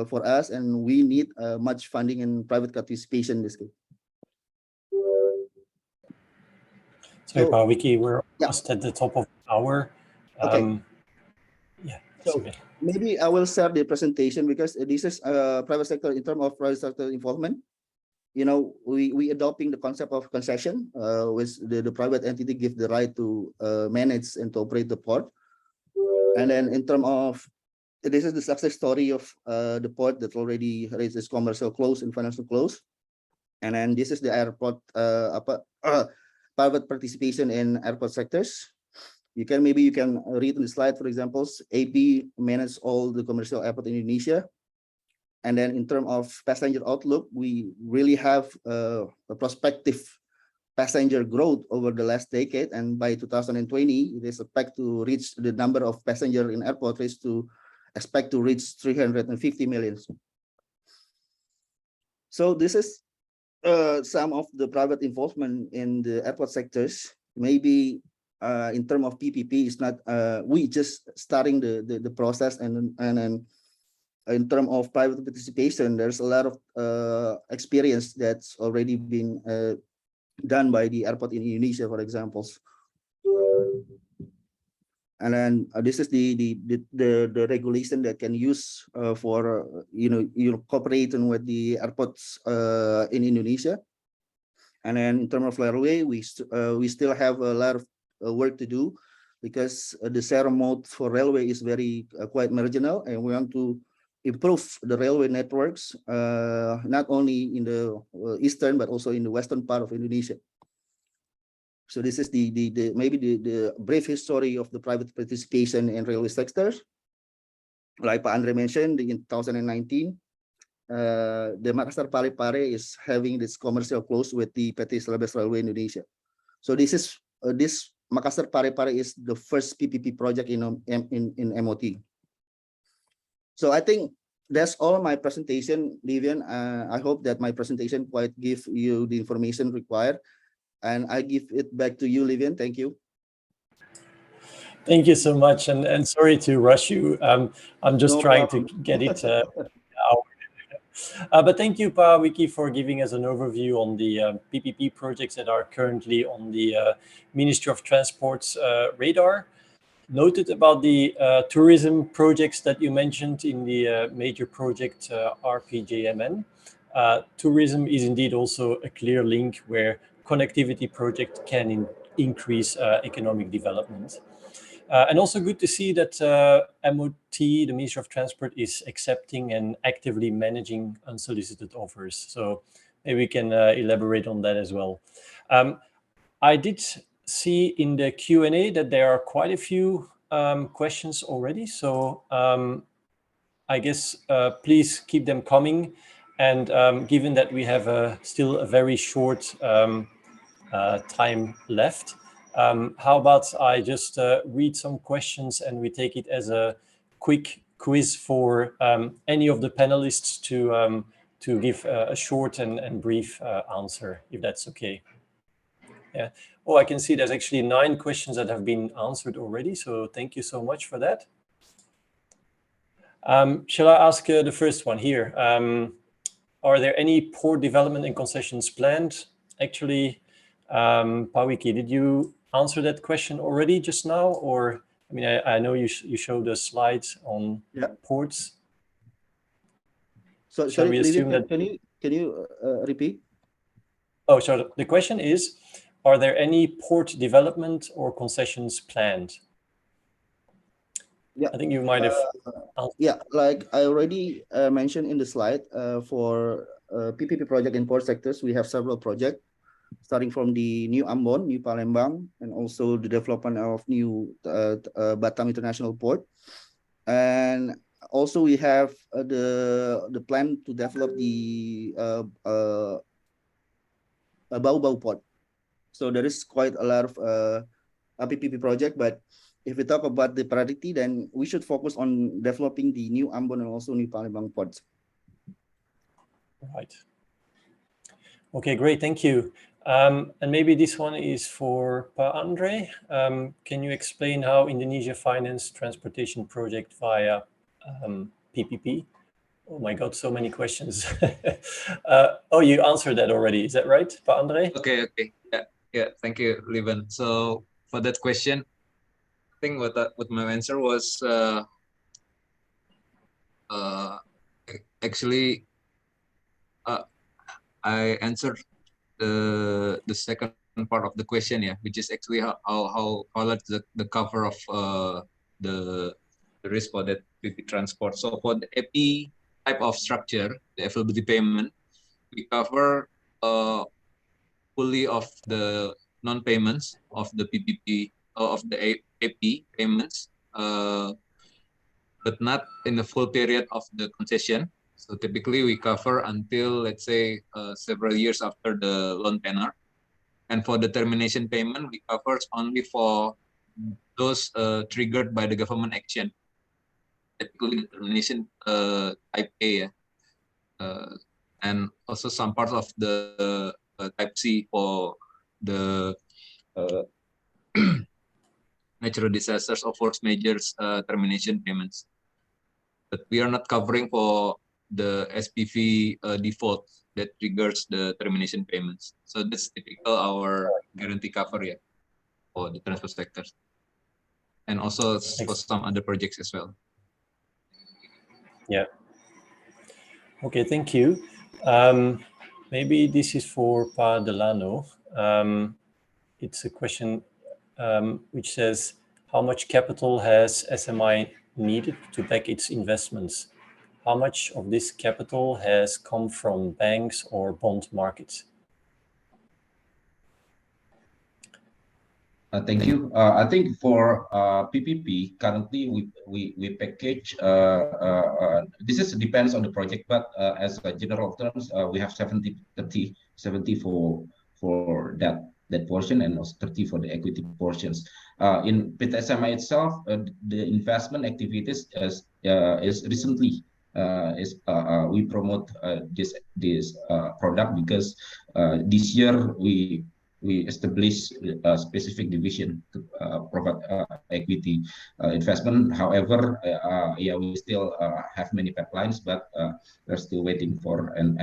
for us, and we need much funding and private participation in this case. Sorry, So- Pa Wiky, we're Yeah. almost at the top of the hour. Okay. Yeah, that's So- okay. Maybe I will start the presentation because this is private sector in terms of private sector involvement. You know, we adopting the concept of concession, with the private entity give the right to manage and to operate the port. And then in terms of, this is the success story of the port that already reached its commercial close and financial close. And then this is the airport private participation in airport sectors. Maybe you can read in the slide, for example, AP manage all the commercial airport in Indonesia. And then in terms of passenger outlook, we really have a prospective passenger growth over the last decade. And by 2020, it is expected to reach the number of passenger in airport expect to reach 350 million. So this is some of the private involvement in the airport sectors. Maybe in terms of PPP, it's not we just starting the process, and in terms of private participation, there's a lot of experience that's already been done by the airport in Indonesia, for example. And then this is the regulation that can use for cooperating with the airports in Indonesia. And then in terms of railway, we still have a lot of work to do, because the zero mode for railway is very quite marginal, and we want to improve the railway networks not only in the eastern but also in the western part of Indonesia. So this is maybe the brief history of the private participation in railway sectors. Like Pak Andre mentioned, in 2019, the Makassar Parepare is having this commercial close with the PT Celebes Railway Indonesia. So this Makassar Parepare is the first PPP project in MOT. So I think that's all my presentation, Lieven. I hope that my presentation quite give you the information required. And I give it back to you, Lieven. Thank you. Thank you so much, and sorry to rush you. I'm just trying to get it out. But thank you, Pa Wiky, for giving us an overview on the PPP projects that are currently on the Ministry of Transport's radar. Noted about the tourism projects that you mentioned in the major project RPJMN. Tourism is indeed also a clear link where connectivity project can increase economic development. And also good to see that MOT, the Ministry of Transport, is accepting and actively managing unsolicited offers. So maybe we can elaborate on that as well. I did see in the Q&A that there are quite a few questions already. So I guess please keep them coming. And given that we have still a very short time left, how about I just read some questions and we take it as a quick quiz for any of the panelists to give a short and brief answer, if that's okay. Yeah. Oh, I can see there's actually 9 questions that have been answered already. So thank you so much for that. Shall I ask the first one here? Are there any port development and concessions planned? Actually, Pa Wiky, did you answer that question already just now? Or, I mean, I know you showed the slides on ports. So shall we assume that? Can you repeat? Oh, so the question is, are there any port development or concessions planned? Yeah, I think you might have. Yeah, like I already mentioned in the slide, for PPP project in port sectors, we have several projects, starting from the new Ambon, new Palembang, and also the development of new Batam International Port. And also we have the plan to develop the Bau-Bau Port. So there is quite a lot of PPP project, but if we talk about the priority, then we should focus on developing the new Ambon and also new Palembang ports. Right. Okay, great, thank you. And maybe this one is for Pa Andre. Can you explain how Indonesia financed transportation project via PPP? Oh my God, so many questions. Oh, you answered that already. Is that right, Pa Andre? Okay. Yeah. Yeah, thank you, Lieven. So for that question, I think what my answer was actually I answered the second part of the question, yeah, which is actually how large the cover of the risk for that PP transport. So for the AP type of structure, the availability payment, we cover fully of the non-payments of the PPP of the AP payments, but not in the full period of the concession. So typically we cover until, let's say, several years after the loan tenure. And for the termination payment, we cover only for those triggered by the government action. Typically the termination type A, and also some parts of the type C for the natural disasters or force majeures termination payments. But we are not covering for the SPV default that triggers the termination payments. So that's typical our guarantee cover, yeah, for the transport sectors, and also for some other projects as well. Yeah. Okay, thank you. Maybe this is for Pak Delano. It's a question which says, how much capital has SMI needed to back its investments? How much of this capital has come from banks or bond markets? Thank you. I think for PPP, currently we package, this is depends on the project, but as a general terms, we have 70-30, 70 for that portion and also 30 for the equity portions. In PT SMI itself, the investment activities is recently we promote this product because this year we established a specific division to provide equity investment. However, yeah, we still have many pipelines, but we're still waiting for and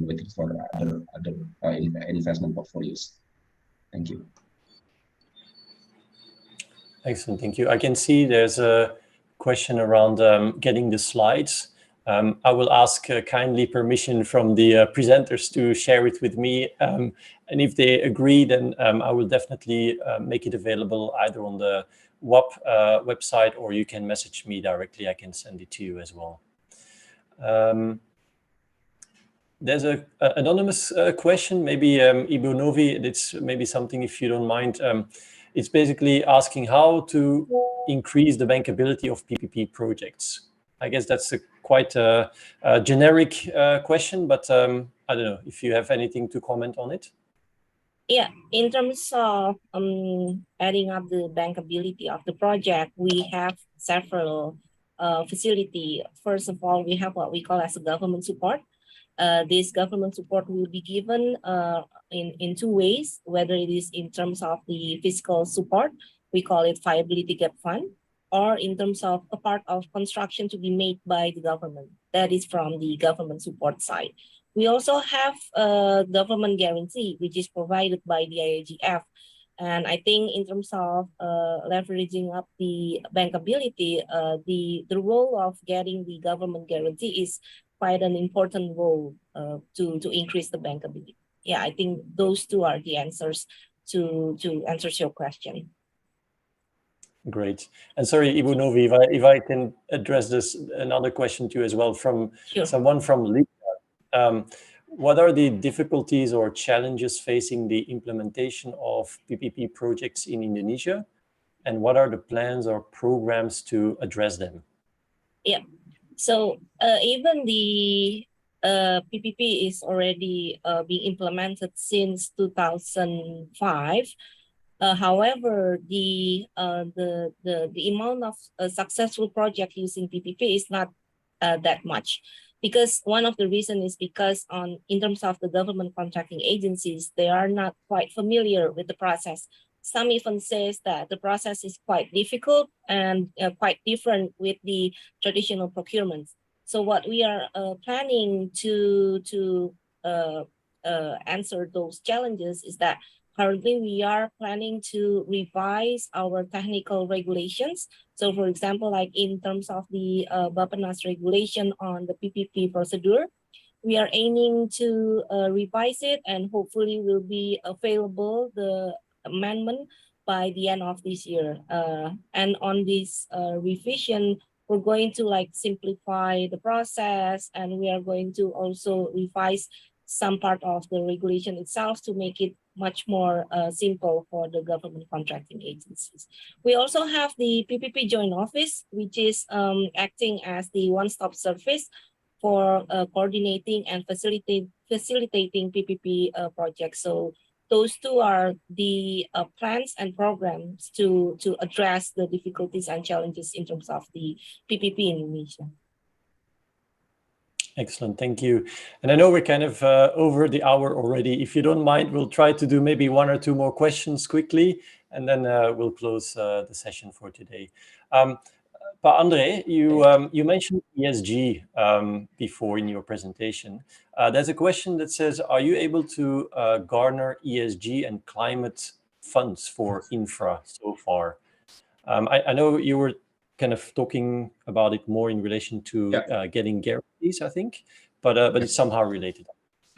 waiting for other investment portfolios. Thank you. Excellent, thank you. I can see there's a question around getting the slides. I will ask kindly permission from the presenters to share it with me. And if they agree, then I will definitely make it available either on the WAPPP website, or you can message me directly. I can send it to you as well. There's an anonymous question, maybe Ibu Novie, it's maybe something, if you don't mind. It's basically asking how to increase the bankability of PPP projects. I guess that's a quite a generic question, but I don't know if you have anything to comment on it. Yeah, in terms of adding up the bankability of the project, we have several facilities. First of all, we have what we call as a government support. This government support will be given in two ways, whether it is in terms of the fiscal support, we call it viability gap fund, or in terms of a part of construction to be made by the government. That is from the government support side. We also have a government guarantee, which is provided by the IAGF. And I think in terms of leveraging up the bankability, the role of getting the government guarantee is quite an important role to increase the bankability. Yeah, I think those two are the answers to answer your question. Great. And sorry, Ibu Novie, if I can address this another question to you as well from someone from Libya. What are the difficulties or challenges facing the implementation of PPP projects in Indonesia? And what are the plans or programs to address them? Yeah, so even the PPP is already being implemented since 2005. However, the amount of successful project using PPP is not that much, because one of the reasons is because in terms of the government contracting agencies, they are not quite familiar with the process. Some even says that the process is quite difficult and quite different with the traditional procurements. So what we are planning to answer those challenges is that currently we are planning to revise our technical regulations. So for example, like in terms of the Bappenas regulation on the PPP procedure, we are aiming to revise it, and hopefully will be available, the amendment, by the end of this year. And on this revision, we're going to like simplify the process, and we are going to also revise some part of the regulation itself to make it much more simple for the government contracting agencies. We also have the PPP Joint Office, which is acting as the one-stop service for coordinating and facilitating PPP projects. So those two are the plans and programs to address the difficulties and challenges in terms of the PPP in Indonesia. Excellent, thank you. And I know we're kind of over the hour already. If you don't mind, we'll try to do maybe one or two more questions quickly, and then we'll close the session for today. Pak Andre, you mentioned ESG before in your presentation. There's a question that says, are you able to garner ESG and climate funds for infra so far? I know you were kind of talking about it more in relation to getting guarantees, I think, but it's somehow related.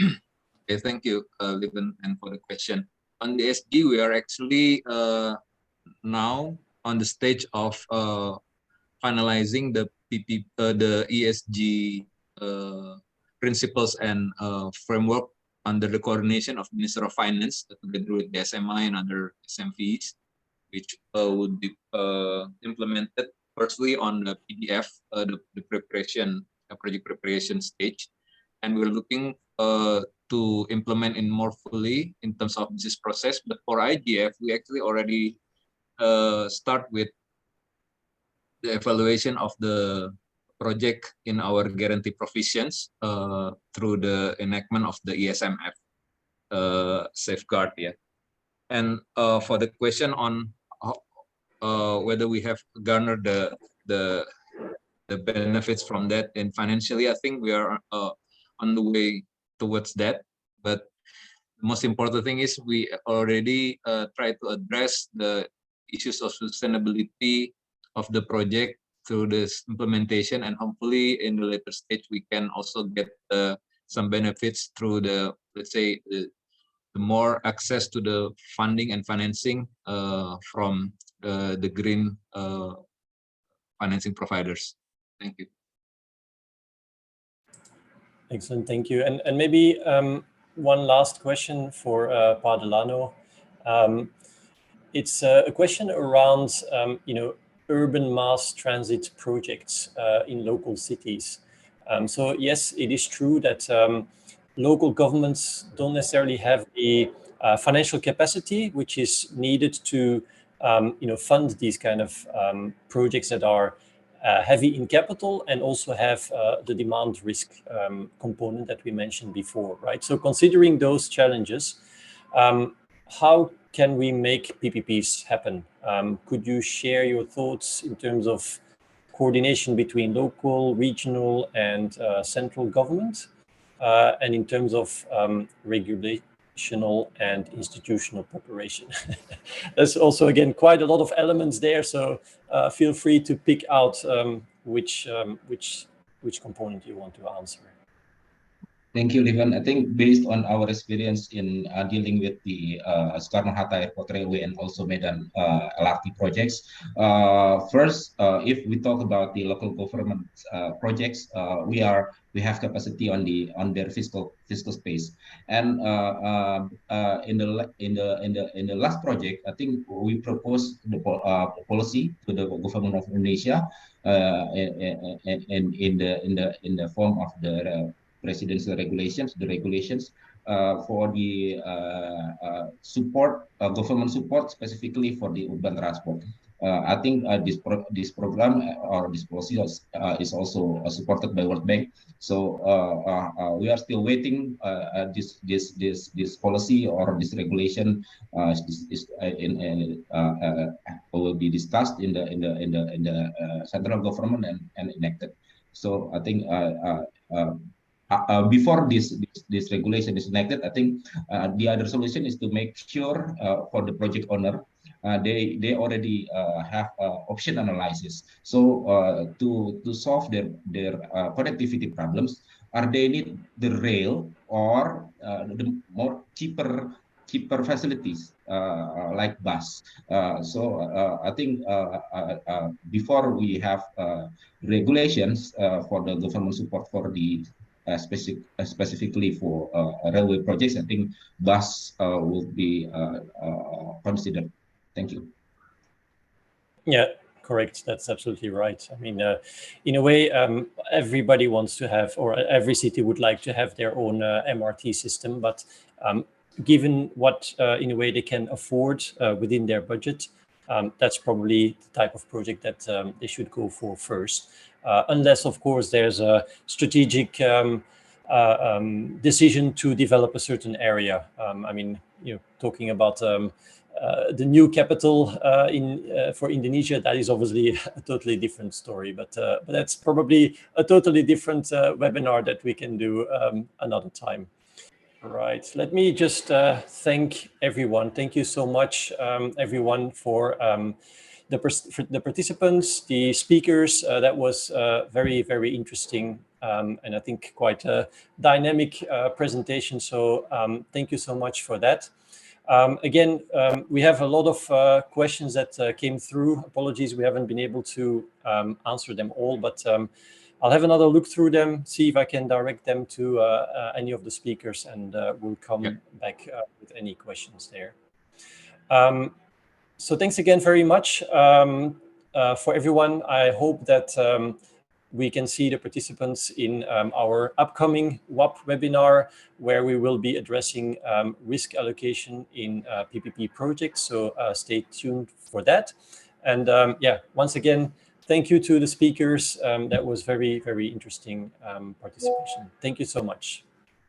Okay, thank you, Lieven, and for the question. On the ESG, we are actually now on the stage of finalizing the the ESG principles and framework under the coordination of Minister of Finance, together with the SMI and other SMVs, which would be implemented firstly on the PDF, the preparation, project preparation stage, and we're looking to implement it more fully in terms of business process. But for IGF, we actually already start with the evaluation of the project in our guarantee provisions through the enactment of the ESMF safeguard. And for the question on whether we have garnered the benefits from that, and financially, I think we are on the way towards that. But the most important thing is we already try to address the issues of sustainability of the project through this implementation, and hopefully in the later stage we can also get some benefits through the, let's say, the more access to the funding and financing from the green financing providers. Thank you. Excellent, thank you. And maybe one last question for Pak Delano. It's a question around urban mass transit projects in local cities. So yes, it is true that local governments don't necessarily have the financial capacity which is needed to fund these kind of projects that are heavy in capital and also have the demand risk component that we mentioned before, right? So considering those challenges, how can we make PPPs happen? Could you share your thoughts in terms of coordination between local, regional, and central government, and in terms of regulational and institutional preparation? There's also, again, quite a lot of elements there, so feel free to pick out which component you want to answer. Thank you, Lieven. I think based on our experience in dealing with the Soekarno-Hatta Airport Railway and also Medan LRT projects, first, if we talk about the local government projects, we have capacity on their fiscal space, and in the last project, I think we proposed the policy to the government of Indonesia in the form of the presidential regulations, for the support, government support specifically for the urban transport. I think this program or this policy is also supported by World Bank. So we are still waiting. This policy or this regulation will be discussed in the central government and enacted. So I think before this regulation is enacted, I think the other solution is to make sure for the project owner, they already have option analysis. So to solve their connectivity problems, are they need the rail or the more cheaper facilities like bus. I think before we have regulations for the government support for the specifically for railway projects, I think bus will be considered. Thank you. Yeah, correct. That's absolutely right. I mean, in a way, everybody wants to have, or every city would like to have their own MRT system, but given what, in a way, they can afford within their budget, that's probably the type of project that they should go for first. Unless, of course, there's a strategic decision to develop a certain area. I mean, talking about the new capital for Indonesia, that is obviously a totally different story, but that's probably a totally different webinar that we can do another time. Right. Let me just thank everyone. Thank you so much, everyone, for the participants, the speakers. That was very, very interesting, and I think quite a dynamic presentation. So thank you so much for that. Again, we have a lot of questions that came through. Apologies, we haven't been able to answer them all, but I'll have another look through them, see if I can direct them to any of the speakers, and we'll come back with any questions there. So thanks again very much for everyone. I hope that we can see the participants in our upcoming WAPPP webinar, where we will be addressing risk allocation in PPP projects. So stay tuned for that. And yeah, once again, thank you to the speakers. That was very, very interesting participation. Thank you so much.